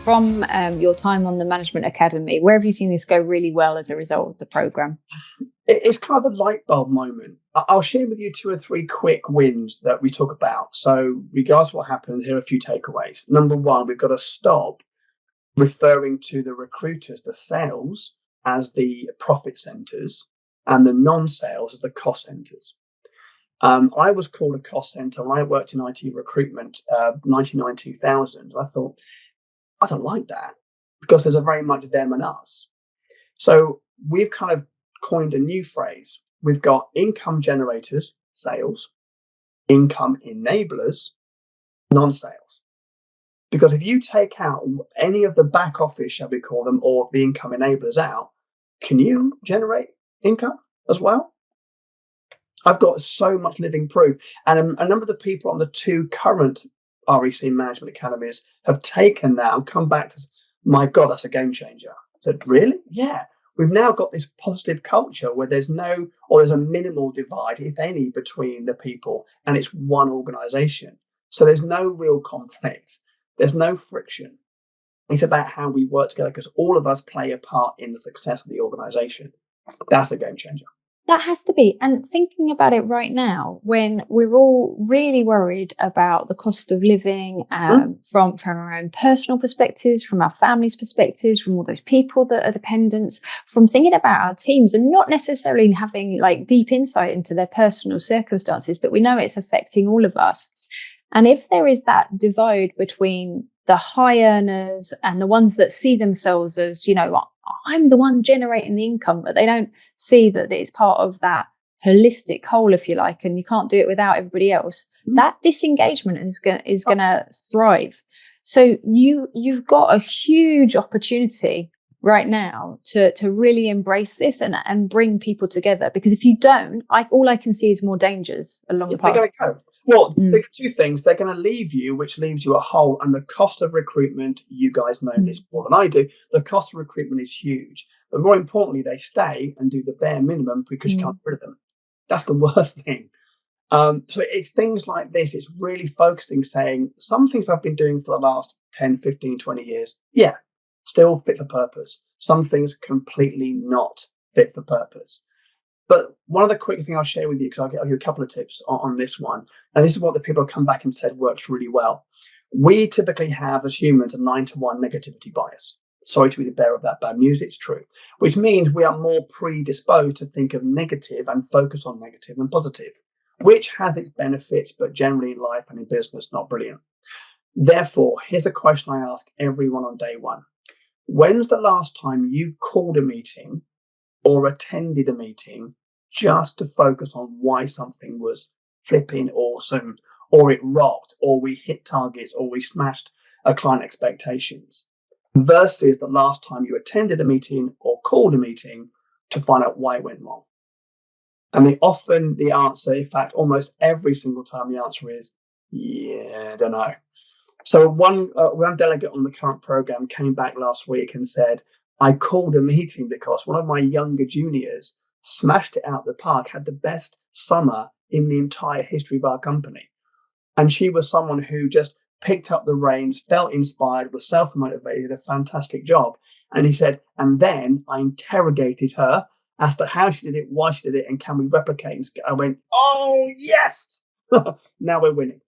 From your time on the Management Academy, where have you seen this go really well as a result of the program? It's kind of a light bulb moment. I'll share with you 2 or 3 quick wins that we talk about. So regardless of what happens, here are a few takeaways. Number one, we've got to stop referring to the recruiters, the sales, as the profit centers and the non-sales as the cost centers. I was called a cost center when I worked in IT recruitment, 1999, 2000. I thought, I don't like that because there's a very much them and us. So we've kind of coined a new phrase. We've got income generators, sales, income enablers, non-sales. Because if you take out any of the back office, shall we call them, or the income enablers out, can you generate income as well? I've got so much living proof. And a number of the people on the 2 current REC management academies have taken that and come back to, my God, that's a game changer. I said, really? Yeah. We've now got this positive culture where there's a minimal divide, if any, between the people, and it's one organization. So there's no real conflict. There's no friction. It's about how we work together because all of us play a part in the success of the organization. That's a game changer. That has to be. And thinking about it right now, when we're all really worried about the cost of living from our own personal perspectives, from our families' perspectives, from all those people that are dependents, from thinking about our teams and not necessarily having like deep insight into their personal circumstances, but we know it's affecting all of us. And if there is that divide between the high earners and the ones that see themselves as, I'm the one generating the income, but they don't see that it's part of that holistic whole, if you like, and you can't do it without everybody else. That disengagement is going to thrive. So you've got a huge opportunity right now to really embrace this and bring people together. Because if you don't, all I can see is more dangers along the path. Well, the 2 things, they're going to leave you, which leaves you a hole. And the cost of recruitment, you guys know this more than I do, the cost of recruitment is huge. But more importantly, they stay and do the bare minimum because you can't get rid of them. That's the worst thing. So it's things like this. It's really focusing, saying some things I've been doing for the last 10, 15, 20 years. Yeah, still fit for purpose. Some things completely not fit for purpose. But one of the quick things I'll share with you, because I'll give you a couple of tips on this one, and this is what the people have come back and said works really well. We typically have, as humans, a 9-to-1 negativity bias. Sorry to be the bearer of that bad news, it's true. Which means we are more predisposed to think of negative and focus on negative than positive, which has its benefits, but generally in life and in business, not brilliant. Therefore, here's a question I ask everyone on day one. When's the last time you called a meeting or attended a meeting just to focus on why something was flipping awesome, or it rocked, or we hit targets, or we smashed a client expectations, versus the last time you attended a meeting or called a meeting to find out why it went wrong? I mean, often the answer, in fact, almost every single time the answer is, yeah, I don't know. So one delegate on the current program came back last week and said, I called a meeting because one of my younger juniors smashed it out the park, had the best summer in the entire history of our company. And she was someone who just picked up the reins, felt inspired, was self-motivated, a fantastic job. And he said, and then I interrogated her as to how she did it, why she did it, and can we replicate? I went, oh, yes! Now we're winning.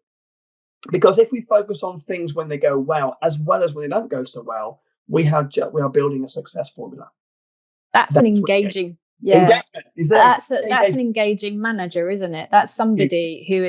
Because if we focus on things when they go well as when they don't go so well, we are building a success formula. That's an engaging, engagement. That's an engaging manager, isn't it? That's somebody who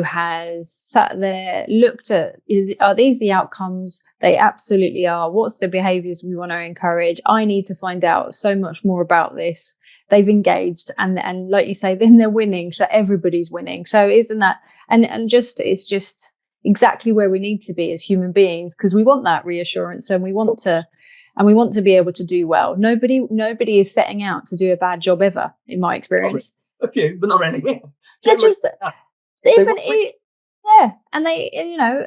has sat there, looked at, are these the outcomes? They absolutely are. What's the behaviors we want to encourage? I need to find out so much more about this. They've engaged, and like you say, then they're winning. So everybody's winning. So isn't that it's just exactly where we need to be as human beings, because we want that reassurance and we want to be able to do well. Nobody is setting out to do a bad job ever, in my experience. A few, but not many. They're just and they,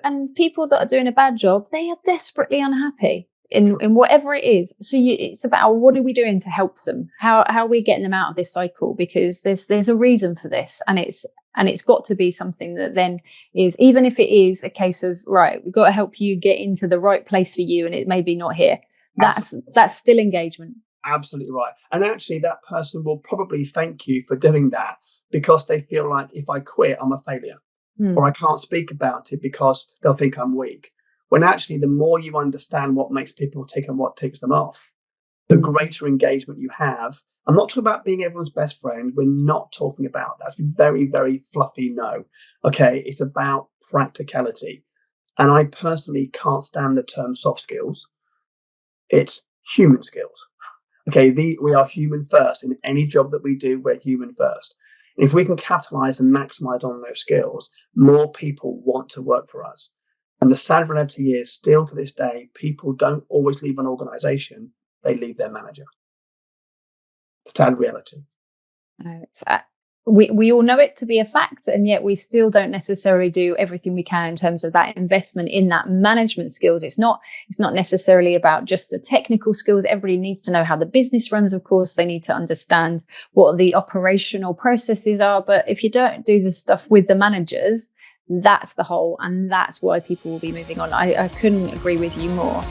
and people that are doing a bad job, they are desperately unhappy in whatever it is. So it's about, what are we doing to help them? How are we getting them out of this cycle? Because there's a reason for this, and And it's got to be something that then is, even if it is a case of, right, we've got to help you get into the right place for you and it may be not here. That's still engagement. Absolutely right. And actually that person will probably thank you for doing that because they feel like if I quit, I'm a failure. Or I can't speak about it because they'll think I'm weak. When actually, the more you understand what makes people tick and what ticks them off, the greater engagement you have. I'm not talking about being everyone's best friend. We're not talking about that. That's very, very fluffy no. Okay, it's about practicality. And I personally can't stand the term soft skills. It's human skills. Okay, we are human first. In any job that we do, we're human first. If we can capitalize and maximize on those skills, more people want to work for us. And the sad reality is, still to this day, people don't always leave an organization, they leave their manager. Sad reality. We all know it to be a fact, and yet we still don't necessarily do everything we can in terms of that investment in that management skills. It's not necessarily about just the technical skills. Everybody needs to know how the business runs. Of course, they need to understand what the operational processes are. But if you don't do the stuff with the managers, that's the whole, and that's why people will be moving on. I couldn't agree with you more.